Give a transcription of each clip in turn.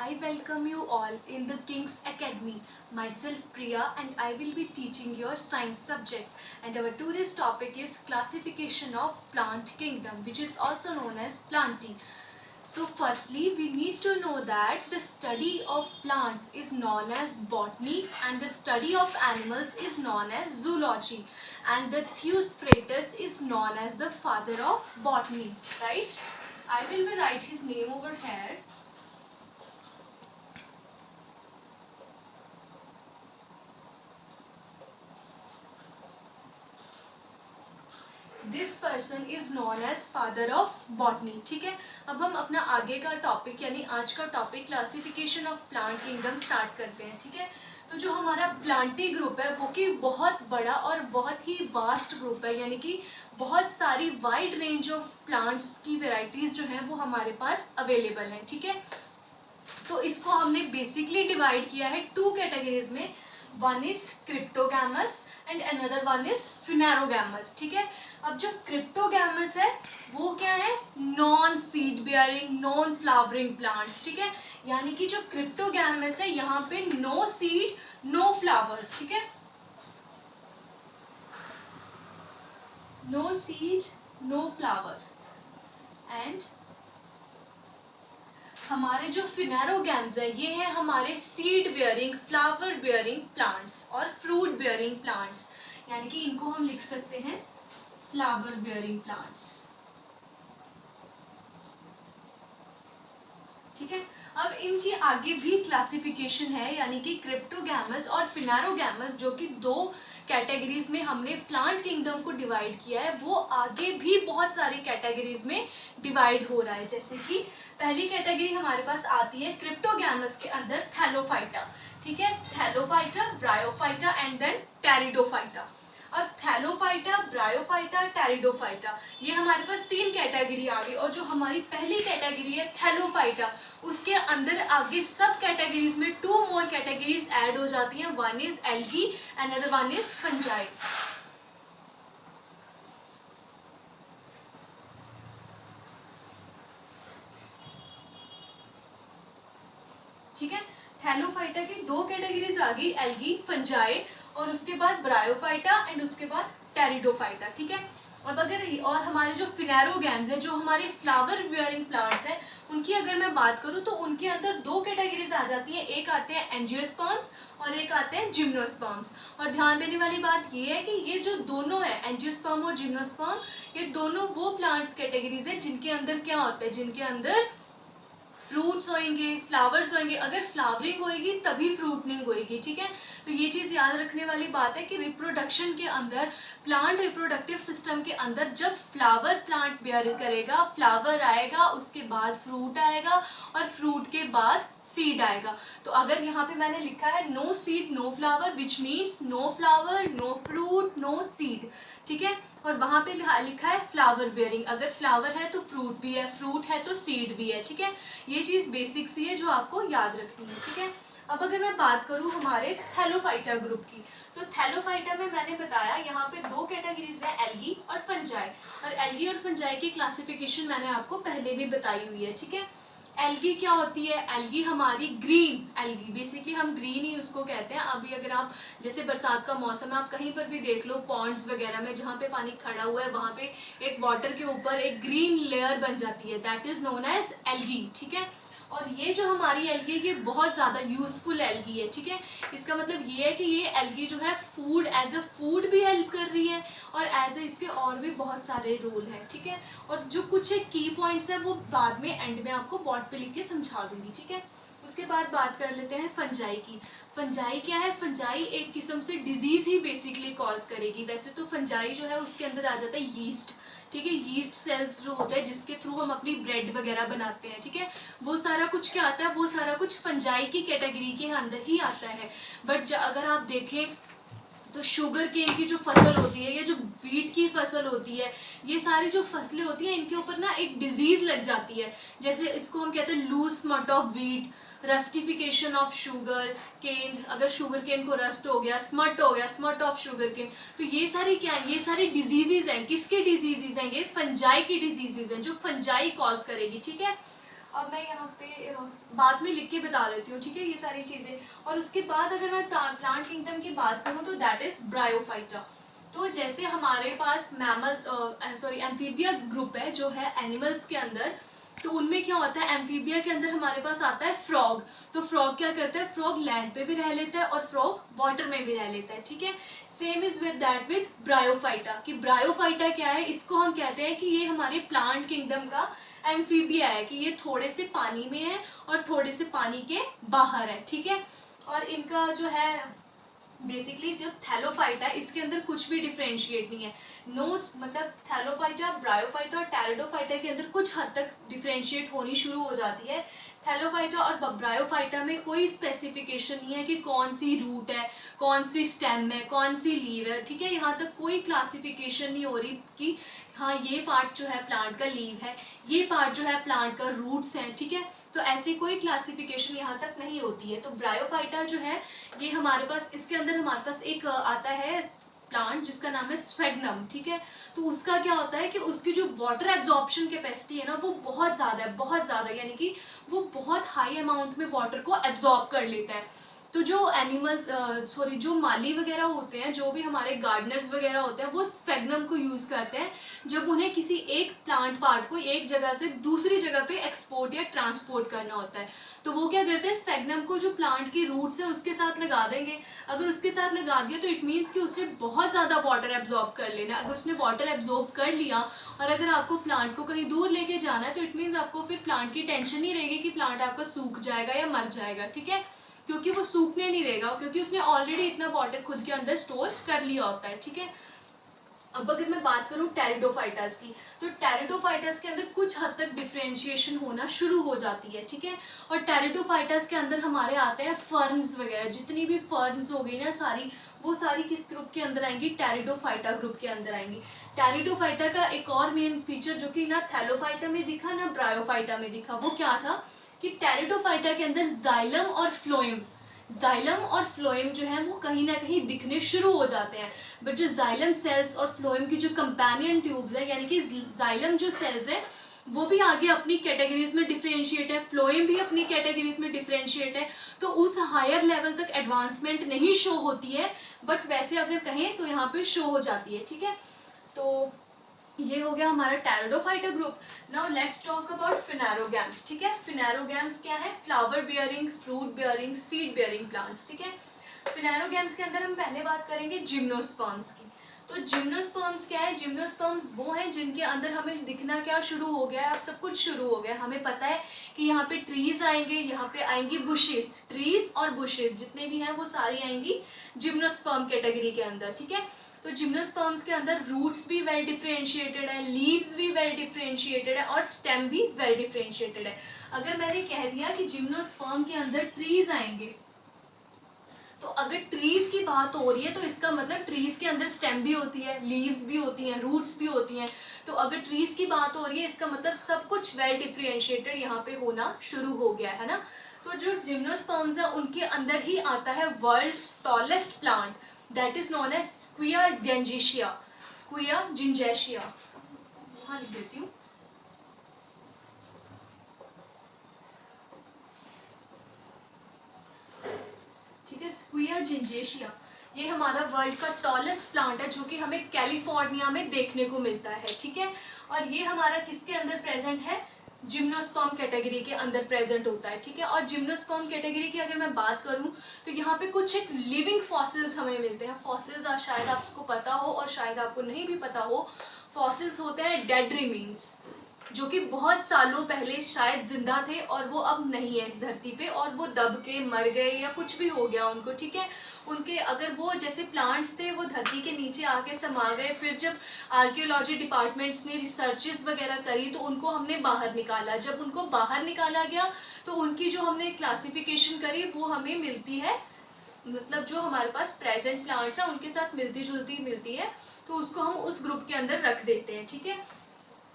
I welcome you all in the King's Academy. Myself Priya and I will be teaching your science subject, and our today's topic is classification of plant kingdom, which is also known as planting. So firstly, we need to know that the study of plants is known as botany and the study of animals is known as zoology, and the Theophrastus is known as the father of botany, right? I will be write his name over here. This person is known as father of botany. ठीक है, अब हम अपना आगे का topic यानी आज का topic classification of plant kingdom start करते हैं. ठीक है, तो जो हमारा प्लांटी ग्रुप है वो कि बहुत बड़ा और बहुत ही वास्ट ग्रुप है, यानी कि बहुत सारी वाइड रेंज ऑफ प्लांट्स की वेराइटीज जो हैं वो हमारे पास अवेलेबल हैं. ठीक है, तो इसको हमने बेसिकली डिवाइड किया है टू कैटेगरीज में. One is cryptogams and another one is phanerogams. ठीक है, अब जो क्रिप्टोगैमस है वो क्या है? Non seed bearing non flowering plants. ठीक है, यानी कि जो क्रिप्टोगैमस है यहाँ पे नो सीड नो फ्लावर. ठीक है, no seed no flower. And हमारे जो फिनेरोगैम्स है ये है हमारे seed bearing flower bearing plants और फ्रूट बियरिंग प्लांट्स, यानी कि इनको हम लिख सकते हैं फ्लावर बियरिंग प्लांट्स. ठीक है, अब इनकी आगे भी क्लासिफिकेशन है, यानी कि क्रिप्टोगैमस और फिनेरोगैमस जो कि दो कैटेगरीज में हमने प्लांट किंगडम को डिवाइड किया है, वो आगे भी बहुत सारी कैटेगरीज में डिवाइड हो रहा है. जैसे कि पहली कैटेगरी हमारे पास आती है क्रिप्टोगैमस के अंदर थैलोफाइटा. ठीक है, thallophyta, bryophyta and then pteridophyta. अब थैलोफाइटा, ब्रायोफाइटा, टेरिडोफाइटा ये हमारे पास तीन कैटेगरी आ गई, और जो हमारी पहली कैटेगरी है थैलोफाइटा उसके अंदर आगे सब कैटेगरीज में टू मोर कैटेगरीज ऐड हो जाती हैं. One is algae, another one is fungi. ठीक है, थैलोफाइटा की दो कैटेगरीज आ गई, एल्गी, फंजाई और उसके बाद ब्रायोफाइटा एंड उसके बाद टेरिडोफाइटा. ठीक है, अब अगर और हमारे जो फिनेरोगैम्स है जो हमारे फ्लावर बियरिंग प्लांट्स हैं उनकी अगर मैं बात करूं तो उनके अंदर दो कैटेगरीज आ जाती हैं. एक आते हैं एंजियोस्पर्म्स और एक आते हैं जिम्नोस्पर्म्स. और ध्यान देने वाली बात ये है कि ये जो दोनों है एंजियोस्पर्म और जिम्नोस्पर्म, ये दोनों वो प्लांट्स कैटेगरीज है जिनके अंदर क्या होता है, जिनके अंदर फ्रूट्स होंगे, फ्लावर्स होंगे. अगर फ्लावरिंग होएगी तभी फ्रूटनिंग होएगी. ठीक है, तो ये चीज़ याद रखने वाली बात है कि रिप्रोडक्शन के अंदर प्लांट रिप्रोडक्टिव सिस्टम के अंदर जब फ्लावर प्लांट बेयर करेगा, फ्लावर आएगा, उसके बाद फ्रूट आएगा और फ्रूट के बाद सीड आएगा. तो अगर यहाँ पे मैंने लिखा है no seed no flower which means no flower no fruit no seed. ठीक है, और वहाँ पे लिखा है फ्लावर बियरिंग, अगर फ्लावर है तो फ्रूट भी है, फ्रूट है तो सीड भी है. ठीक है, ये चीज़ बेसिक सी है जो आपको याद रखनी है. ठीक है, अब अगर मैं बात करूँ हमारे थैलोफाइटा ग्रुप की, तो थैलोफाइटा में मैंने बताया यहाँ पे दो कैटेगरीज है, एल्गी और फंजाई. और एल्गी और फंजाई की क्लासिफिकेशन मैंने आपको पहले भी बताई हुई है. ठीक है, एल्गी क्या होती है? एल्गी हमारी ग्रीन एल्गी, बेसिकली हम ग्रीन ही उसको कहते हैं. अभी अगर आप जैसे बरसात का मौसम है, आप कहीं पर भी देख लो पॉन्ड्स वगैरह में जहाँ पे पानी खड़ा हुआ है वहाँ पे एक वाटर के ऊपर एक ग्रीन लेयर बन जाती है, that is known as algae. ठीक है, और ये जो हमारी एल्गी है ये बहुत ज़्यादा यूजफुल एल्गी है. ठीक है, इसका मतलब ये है कि ये एल्गी जो है फूड एज अ फूड भी हेल्प कर रही है और एज ए इसके और भी बहुत सारे रोल हैं. ठीक है, और जो कुछ एक की पॉइंट्स हैं वो बाद में एंड में आपको बोर्ड पे लिख के समझा दूंगी. ठीक है, उसके बाद बात कर लेते हैं फंजाई की. फंजाई क्या है? फंजाई एक किस्म से डिजीज ही बेसिकली कॉज करेगी. वैसे तो फंजाई जो है उसके अंदर आ जाता है यीस्ट. ठीक है, यीस्ट सेल्स जो होते हैं जिसके थ्रू हम अपनी ब्रेड वगैरह बनाते हैं. ठीक है, वो सारा कुछ क्या आता है? वो सारा कुछ फंजाई की कैटेगरी के अंदर ही आता है. बट अगर आप देखें तो शुगर केन की जो फसल होती है या जो वीट की फसल होती है, ये सारी जो फसलें होती हैं इनके ऊपर ना एक डिजीज लग जाती है. जैसे इसको हम कहते हैं loose smut of wheat, rustification of sugar cane. अगर शुगर केन को रस्ट हो गया, स्मट हो गया, स्मट ऑफ शुगर केन, तो ये सारी क्या है? ये सारी डिजीजेज हैं. किसके डिजीजेज हैं? ये फंजाई की डिजीजेज हैं जो फंजाई कॉज करेगी. ठीक है, अब मैं यहाँ पे बाद में लिख के बता देती हूँ, ठीक है, ये सारी चीज़ें। और उसके बाद अगर मैं प्लांट किंगडम की बात करूँ तो दैट इज़ ब्रायोफाइटा। तो जैसे हमारे पास मैमल्स एम्फीबिया ग्रुप है जो है एनिमल्स के अंदर, तो उनमें क्या होता है, एम्फीबिया के अंदर हमारे पास आता है फ्रॉग। तो फ्रॉग क्या करता है, फ्रॉग लैंड पे भी रह लेता है और फ्रॉग वाटर में भी रह लेता है, ठीक है। Same is with that with bryophyta, कि ब्रायोफाइटा क्या है, इसको हम कहते हैं कि ये हमारे प्लांट किंगडम का एम्फीबिया है, कि ये थोड़े से पानी में है और थोड़े से पानी के बाहर है, ठीक है। और इनका जो है बेसिकली जो थैलोफाइटा है इसके अंदर कुछ भी डिफ्रेंशिएट नहीं है। नो मतलब थैलोफाइटा, ब्रायोफाइटा और टेरिडोफाइटा के अंदर कुछ हद तक डिफ्रेंशिएट होनी शुरू हो जाती है। थैलोफाइटा और ब्रायोफाइटा में कोई स्पेसिफिकेशन नहीं है कि कौन सी रूट है, कौन सी स्टेम है, कौन सी लीव है, ठीक है। यहाँ तक कोई क्लासिफिकेशन नहीं हो रही कि हाँ ये पार्ट जो है प्लांट का लीव है, ये पार्ट जो है प्लांट का रूट्स हैं, ठीक है। तो ऐसी कोई क्लासिफिकेशन यहाँ तक नहीं होती है। तो ब्रायोफाइटा जो है ये हमारे पास, इसके अंदर हमारे पास एक आता है प्लांट जिसका नाम है स्फेग्नम, ठीक है। तो उसका क्या होता है कि उसकी जो वाटर एब्जॉर्प्शन कैपेसिटी है ना वो बहुत ज़्यादा है, बहुत ज़्यादा, यानी कि वो बहुत हाई अमाउंट में वाटर को एब्जॉर्ब कर लेता है। तो जो एनिमल्स जो माली वगैरह होते हैं, जो भी हमारे गार्डनर्स वगैरह होते हैं, वो स्फेग्नम को यूज़ करते हैं जब उन्हें किसी एक प्लांट पार्ट को एक जगह से दूसरी जगह पे एक्सपोर्ट या ट्रांसपोर्ट करना होता है। तो वो क्या करते हैं, स्फेग्नम को जो प्लांट की रूट्स हैं उसके साथ लगा देंगे। अगर उसके साथ लगा दिया तो इट मीन्स कि उसने बहुत ज़्यादा वाटर एब्जॉर्ब कर लेना। अगर उसने वाटर एब्जॉर्ब कर लिया और अगर आपको प्लांट को कहीं दूर लेके जाना है तो इट मीन्स आपको फिर प्लांट की टेंशन नहीं रहेगी कि प्लांट आपका सूख जाएगा या मर जाएगा, ठीक है, क्योंकि वो सूखने नहीं देगा, क्योंकि उसने ऑलरेडी इतना वाटर खुद के अंदर स्टोर कर लिया होता है, ठीक है। अब अगर मैं बात करूं टेरिडोफाइटास की, तो टेरिडोफाइटास के अंदर कुछ हद तक डिफरेंशिएशन होना शुरू हो जाती है, ठीक है। और टेरिडोफाइटास के अंदर हमारे आते हैं फर्न्स वगैरह, जितनी भी फर्न्स हो गई ना सारी, वो सारी किस ग्रुप के अंदर आएंगी, टेरिडोफाइटा ग्रुप के अंदर आएंगी। टेरिडोफाइटा का एक और मेन फीचर जो कि ना थैलोफाइटा में दिखा ना ब्रायोफाइटा में दिखा, वो क्या था कि टेरिडोफाइटा के अंदर जाइलम और फ्लोएम, जाइलम और फ्लोएम जो है वो कहीं ना कहीं दिखने शुरू हो जाते हैं। बट जो जाइलम सेल्स और फ्लोएम की जो कंपेनियन ट्यूब्स है, यानी कि जाइलम जो सेल्स है वो भी आगे अपनी कैटेगरीज में डिफरेंशिएट है, फ्लोएम भी अपनी कैटेगरीज में डिफरेंशिएट है। तो उस हायर लेवल तक एडवांसमेंट नहीं शो होती है, बट वैसे अगर कहें तो यहाँ पे शो हो जाती है, ठीक है। तो ये हो गया हमारा pteridophyta group. Now let's talk about phanerogams, ठीक है। फिनेरोगैम्स क्या है, flower bearing, fruit bearing, seed bearing plants, ठीक है। फिनेरोगैम्स के अंदर हम पहले बात करेंगे जिम्नोस्पर्म्स की। तो जिम्नोस्पर्म्स क्या है, जिम्नोस्पर्म्स वो हैं जिनके अंदर हमें दिखना क्या शुरू हो गया है, अब सब कुछ शुरू हो गया है। हमें पता है कि यहाँ पे ट्रीज आएंगे, यहाँ पे आएंगी बुशेस, ट्रीज और बुशेस जितने भी हैं वो सारी आएंगी जिम्नोस्पर्म कैटेगरी के अंदर, ठीक है। तो जिम्नोस्पर्म्स के अंदर रूट्स भी वेल डिफरेंशिएटेड है, लीव्स भी वेल डिफरेंशिएटेड है और स्टेम भी वेल डिफरेंशिएटेड है। अगर मैंने कह दिया कि जिम्नोस्पर्म के अंदर ट्रीज आएंगे, तो अगर ट्रीज की बात हो रही है तो इसका मतलब ट्रीज के अंदर स्टेम भी होती है, लीव्स भी होती हैं, रूट्स भी होती हैं। तो अगर ट्रीज की बात हो रही है इसका मतलब सब कुछ वेल डिफरेंशिएटेड यहाँ पे होना शुरू हो गया है ना। तो जो जिम्नोस्पर्म्स है उनके अंदर ही आता है world's tallest plant, that is known as sequoia gigantea, sequoia gigantea, हाँ लिख देती हूँ। ठीक है, स्क्विया जिंजेशिया ये हमारा वर्ल्ड का टॉलेस्ट प्लांट है जो कि हमें कैलिफोर्निया में देखने को मिलता है, ठीक है। और ये हमारा किसके अंदर प्रेजेंट है, जिम्नोस्पर्म कैटेगरी के अंदर प्रेजेंट होता है, ठीक है। और जिम्नोस्पर्म कैटेगरी की अगर मैं बात करूं तो यहाँ पे कुछ एक लिविंग फॉसिल्स हमें मिलते हैं। फॉसिल्स शायद आपको पता हो और शायद आपको नहीं भी पता हो, फॉसिल्स होते हैं डेड रिमेन्स, जो कि बहुत सालों पहले शायद जिंदा थे और वो अब नहीं है इस धरती पे, और वो दब के मर गए या कुछ भी हो गया उनको, ठीक है। उनके अगर वो जैसे प्लांट्स थे वो धरती के नीचे आके समा गए, फिर जब आर्कियोलॉजी डिपार्टमेंट्स ने रिसर्चेस वगैरह करी तो उनको हमने बाहर निकाला। जब उनको बाहर निकाला गया तो उनकी जो हमने क्लासिफिकेशन करी वो हमें मिलती है, मतलब जो हमारे पास प्रेजेंट प्लांट्स हैं उनके साथ मिलती जुलती मिलती है, तो उसको हम उस ग्रुप के अंदर रख देते हैं, ठीक है।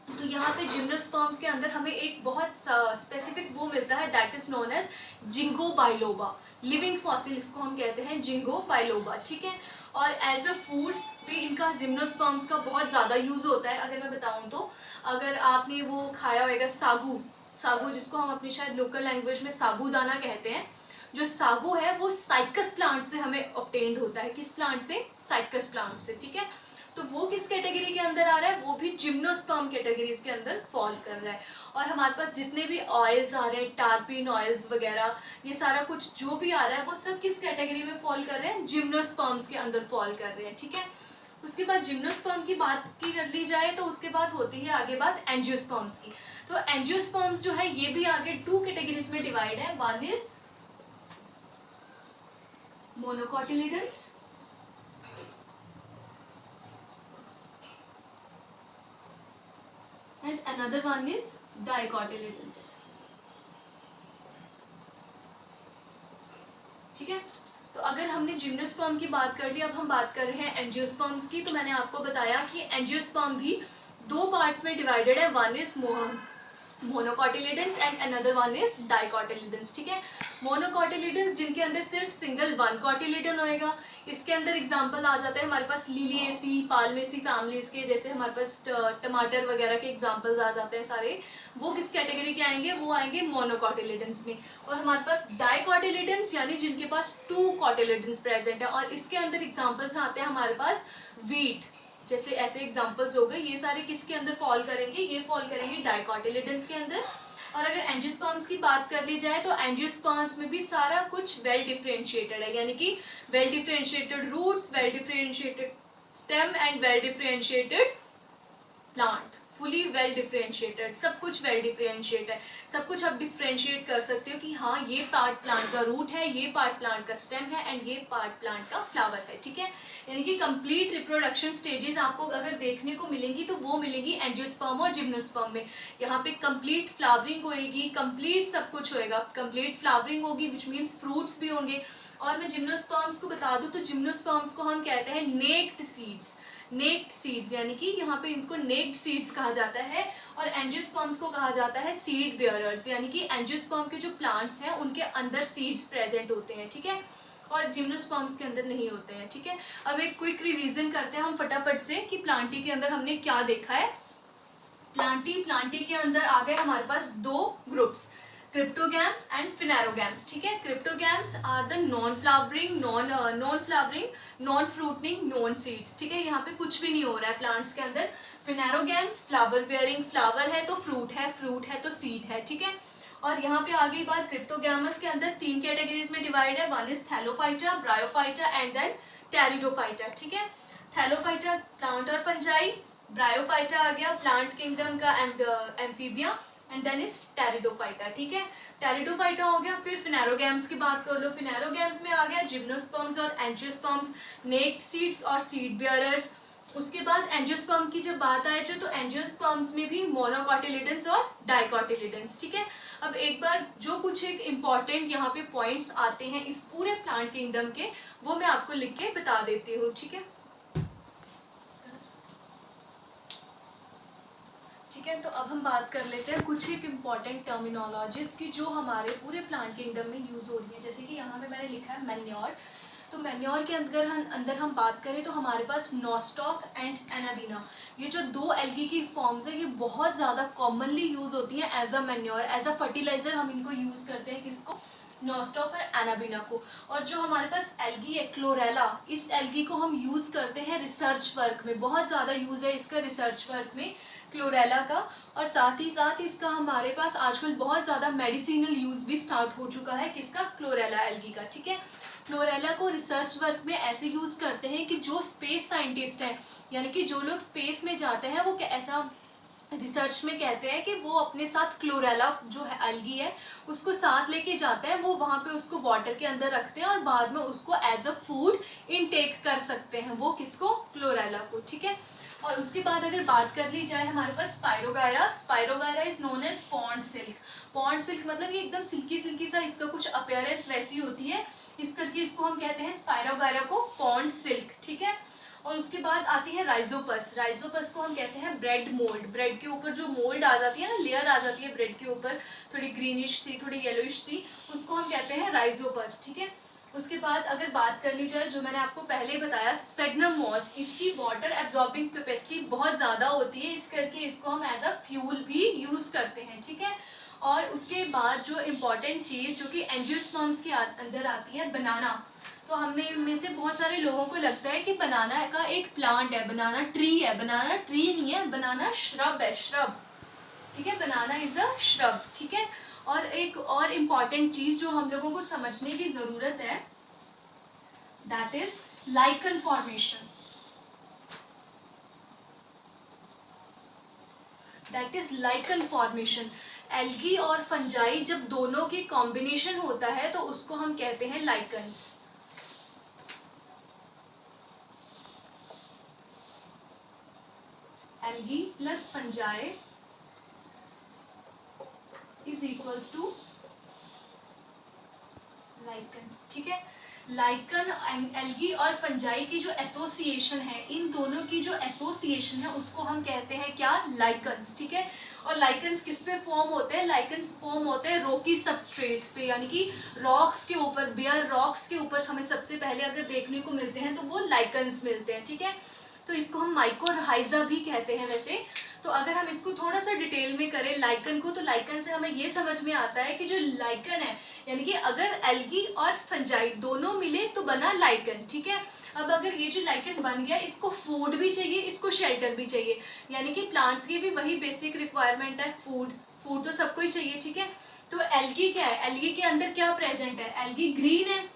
तो यहाँ पे जिम्नोस्पर्म्स के अंदर हमें एक बहुत स्पेसिफिक वो मिलता है, that is known as ginkgo biloba, living fossil इसको हम कहते हैं जिंगो बाइलोबा, ठीक है। और एज अ फूड भी इनका जिम्नोस्पर्म्स का बहुत ज़्यादा यूज़ होता है। अगर मैं बताऊँ तो अगर आपने वो खाया होगा सागू, सागो जिसको हम अपनी शायद लोकल लैंग्वेज में साबूदाना कहते हैं, जो सागो है वो साइकस प्लांट से हमें ऑब्टेन्ड होता है। किस प्लांट से? साइकस प्लांट से, ठीक है। तो वो किस कैटेगरी के अंदर आ रहा है? वो भी जिम्नोस्पर्म कैटेगरीज के अंदर फॉल कर रहा है। और हमारे पास जितने भी ऑयल्स आ रहे हैं, टारपीन ऑयल्स वगैरह, ये सारा कुछ जो भी आ रहा है वो सब किस कैटेगरी में फॉल कर रहे हैं? जिम्नोस्पर्म्स के अंदर फॉल कर रहे हैं, ठीक है। उसके बाद जिम्नोस्पर्म की बात की कर ली जाए तो उसके बाद होती है आगे बात एंजियोस्पर्म्स की। तो एंजियोस्पर्म्स जो है ये भी आगे 2 कैटेगरीज में डिवाइड है। One is मोनोकोटिलिडन्स and another one is dicotyledons, ठीक है। तो अगर हमने जिम्नोस्पर्म की बात कर ली, अब हम बात कर रहे हैं एंजियोस्पर्म्स की। तो मैंने आपको बताया कि एंजियोस्पर्म भी 2 पार्ट्स में डिवाइडेड है। One is monocotyledons and another one is dicotyledons, ठीक है। मोनोकोटिलिडन्स जिनके अंदर सिर्फ सिंगल 1 कोटिलिडन होएगा। इसके अंदर एग्जांपल आ जाता है हमारे पास लिलिएसी, पाल्मेसी फैमिलीज के, जैसे हमारे पास टमाटर वगैरह के एग्जांपल्स आ जाते हैं सारे। वो किस कैटेगरी के आएंगे? वो आएंगे मोनोकोटिलिडन्स में। और हमारे पास डाइकोटिलिडन्स यानी जिनके पास 2 कोटिलिडन्स प्रेजेंट है, और इसके अंदर एग्जाम्पल्स आते हैं हमारे पास वीट, जैसे ऐसे एग्जांपल्स हो गए। ये सारे किसके अंदर फॉल करेंगे? ये फॉल करेंगे डाइकोटिलिडन्स के अंदर। और अगर एंजियोस्पर्म्स की बात कर ली जाए तो एंजियोस्पर्म्स में भी सारा कुछ वेल डिफरेंशिएटेड है, यानी कि well differentiated roots, well differentiated stem and well differentiated plant, fully well differentiated, सब कुछ वेल डिफरेंशिएट है। सब कुछ आप डिफरेंशिएट कर सकते हो कि हाँ ये पार्ट प्लांट का रूट है, ये पार्ट प्लांट का स्टेम है एंड ये पार्ट प्लांट का फ्लावर है, ठीक है। यानी कि कंप्लीट रिप्रोडक्शन स्टेजेस आपको अगर देखने को मिलेंगी तो वो मिलेंगी एंजियोस्पर्म और जिम्नोस्पर्म में। यहाँ पे कंप्लीट फ्लावरिंग होएगी, कंप्लीट सब कुछ होएगा, कंप्लीट फ्लावरिंग होगी विच मीन्स फ्रूट्स भी होंगे। और मैं जिम्नोस्पर्म्स को बता दूं तो जिम्नोस्पर्म्स को हम कहते हैं नेक्ड सीड्स, नेक्ड सीड्स, यानी कि यहाँ पे इसको नेक्ड सीड्स कहा जाता है। और एंजियोस्पर्म्स को कहा जाता है सीड बेयरर्स, यानी कि एंजियोस्पर्म के जो प्लांट्स हैं उनके अंदर सीड्स प्रेजेंट होते हैं, ठीक है, और जिम्नोस्पर्म्स के अंदर नहीं होते हैं, ठीक है। अब एक क्विक रिवीजन करते हैं हम फटाफट से कि प्लांटी के अंदर हमने क्या देखा है। प्लांटी के अंदर आ गए हमारे पास 2 ग्रुप्स, क्रिप्टोगैम्स एंड फिनेरोगैम्स, ठीक है। Cryptogams are the non flowering, non fruiting, non seeds, ठीक है। यहाँ पे कुछ भी नहीं हो रहा है प्लांट्स के अंदर। फिनेरोगैम्स फ्लावर बेयरिंग, फ्लावर है तो फ्रूट है तो सीड है, ठीक है। और यहाँ पे आ गई बात क्रिप्टोगैमस के अंदर 3 कैटेगरीज में डिवाइड है। One is thallophyta, bryophyta and then pteridophyta, ठीक है। थैलोफाइटा प्लांट और फंजाई, ब्रायोफाइटा आ गया प्लांट किंगडम का amphibia and then is pteridophyta, ठीक है। टेरिडोफाइटा हो गया। फिर फिनेरोगैम्स की बात कर लो। फिनेरोगैम्स में आ गया जिम्नोस्पर्म्स और एंजियोस्पर्म्स, नेक्ड सीड्स और सीड बेयरर्स। उसके बाद एंजियोस्पर्म की जब बात आए तो एंजियोस्पर्म्स में भी मोनोकोटिलिडन्स और डाइकोटिलिडन्स, ठीक है। अब एक बार जो कुछ एक इम्पॉर्टेंट यहाँ पे पॉइंट्स आते हैं इस पूरे प्लांट किंगडम के, वो मैं आपको लिख के बता देती हूँ, ठीक है। ठीक है, तो अब हम बात कर लेते हैं कुछ एक इम्पॉर्टेंट टर्मिनोलॉजीज की जो हमारे पूरे प्लांट किंगडम में यूज़ हो रही है। जैसे कि यहाँ पे मैंने लिखा है मैन्योर। तो मैन्योर के अंदर हम बात करें तो हमारे पास नॉस्टॉक एंड एनाबीना, ये जो 2 एल्गी की फॉर्म्स है ये बहुत ज़्यादा कॉमनली यूज़ होती हैं as a manure, as a fertiliser हम इनको यूज़ करते हैं। किसको? नॉस्टॉक और एनाबीना को। और जो हमारे पास एल्गी है क्लोरेला, इस एल्गी को हम यूज़ करते हैं रिसर्च वर्क में, बहुत ज़्यादा यूज़ है इसका रिसर्च वर्क में क्लोरेला का। और साथ ही साथ इसका हमारे पास आजकल बहुत ज़्यादा मेडिसिनल यूज़ भी स्टार्ट हो चुका है। किसका? क्लोरेला एल्गी का, ठीक है। क्लोरेला को रिसर्च वर्क में ऐसे यूज़ करते हैं कि जो स्पेस साइंटिस्ट हैं, यानी कि जो लोग स्पेस में जाते हैं, वो ऐसा रिसर्च में कहते हैं कि वो अपने साथ क्लोरेला जो है एल्गी है उसको साथ लेके जाते हैं, वो वहाँ पे उसको वाटर के अंदर रखते हैं और बाद में उसको एज अ फूड इनटेक कर सकते हैं। वो किसको? क्लोरेला को, ठीक है। और उसके बाद अगर बात कर ली जाए हमारे पास spirogyra. Spirogyra is known as pond silk. Pond silk मतलब ये एकदम सिल्की सिल्की सा इसका कुछ अपीयरेंस वैसी होती है, इस करके इसको हम कहते हैं स्पाइरोगायरा को पॉन्ड सिल्क, ठीक है। और उसके बाद आती है राइजोपस। राइजोपस को हम कहते हैं ब्रेड मोल्ड। ब्रेड के ऊपर जो मोल्ड आ जाती है ना, लेयर आ जाती है ब्रेड के ऊपर, थोड़ी ग्रीनिश सी, थोड़ी येलोइश सी, उसको हम कहते हैं राइजोपस, ठीक है। उसके बाद अगर बात कर ली जाए, जो मैंने आपको पहले बताया स्फेग्नम मॉस, इसकी वाटर एब्जॉर्बिंग कैपेसिटी बहुत ज़्यादा होती है, इस करके इसको हम एज अ फ्यूल भी यूज़ करते हैं, ठीक है। और उसके बाद जो इम्पॉर्टेंट चीज़ जो कि एंजियोस्पर्म्स के अंदर आती है, बनाना। तो हमने में से बहुत सारे लोगों को लगता है कि बनाना का एक प्लांट है, बनाना ट्री है। बनाना ट्री नहीं है, बनाना श्रब है, श्रब, ठीक है। बनाना इज अ श्रब, ठीक है। और एक और इम्पॉर्टेंट चीज़ जो हम लोगों को समझने की ज़रूरत है, that is lichen formation. That is lichen formation. Algae और फंजाई जब दोनों की कॉम्बिनेशन होता है तो उसको हम कहते हैं lichens. Algae plus fungi is equals to lichen, ठीक है। लाइकन, एल्गी और फंजाई की जो एसोसिएशन है, इन दोनों की जो एसोसिएशन है उसको हम कहते हैं क्या, लाइकन्स, ठीक है। और लाइकन्स किस पे फॉर्म होते हैं, लाइकन्स फॉर्म होते हैं रॉकी सबस्ट्रेट्स पे, यानी कि रॉक्स के ऊपर, बेयर रॉक्स के ऊपर हमें सबसे पहले अगर देखने को मिलते हैं तो वो लाइकन्स मिलते हैं, ठीक है। तो इसको हम माइकोरहाइजा भी कहते हैं वैसे। तो अगर हम इसको थोड़ा सा डिटेल में करें लाइकन को, तो लाइकन से हमें ये समझ में आता है कि जो लाइकन है, यानी कि अगर एल्गी और फंजाई दोनों मिले तो बना लाइकन, ठीक है। अब अगर ये जो लाइकन बन गया, इसको फूड भी चाहिए, इसको शेल्टर भी चाहिए, यानी कि प्लांट्स की भी वही बेसिक रिक्वायरमेंट है, फूड। फूड तो सबको ही चाहिए, ठीक है। तो एल्गी क्या है, एल्गी के अंदर क्या प्रेजेंट है, एल्गी ग्रीन है।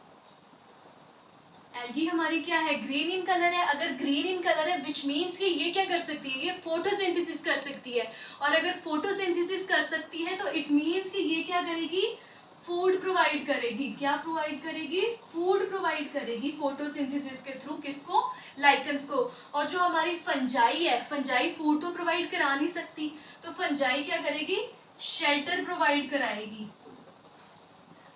एल्गी हमारी क्या है, ग्रीन इन कलर है। अगर ग्रीन इन कलर है विच मीन्स कि ये क्या कर सकती है, ये फोटोसिंथेसिस कर सकती है। और अगर फोटोसिंथेसिस कर सकती है तो इट मीन्स कि ये क्या करेगी, फूड प्रोवाइड करेगी। क्या प्रोवाइड करेगी, फूड प्रोवाइड करेगी फोटोसिंथेसिस के थ्रू, किसको, लाइकन्स को। और जो हमारी फंजाई है, फंजाई फूड तो प्रोवाइड करा नहीं सकती, तो फंजाई क्या करेगी, शेल्टर प्रोवाइड कराएगी।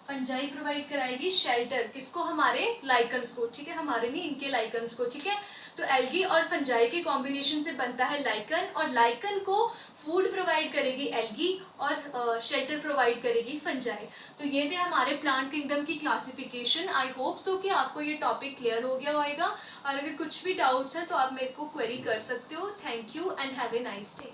फंजाई प्रोवाइड कराएगी शेल्टर, किसको, हमारे लाइकन्स को, ठीक है। हमारे नहीं, इनके लाइकन्स को, ठीक है। तो एल्गी और फंजाई के कॉम्बिनेशन से बनता है लाइकन, और लाइकन को फूड प्रोवाइड करेगी एल्गी और शेल्टर प्रोवाइड करेगी फंजाई। तो ये थे हमारे प्लांट किंगडम की क्लासिफिकेशन। आई होप सो कि आपको ये टॉपिक क्लियर हो गया होगा, और अगर कुछ भी डाउट्स है तो आप मेरे को क्वेरी कर सकते हो। Thank you and have a nice day.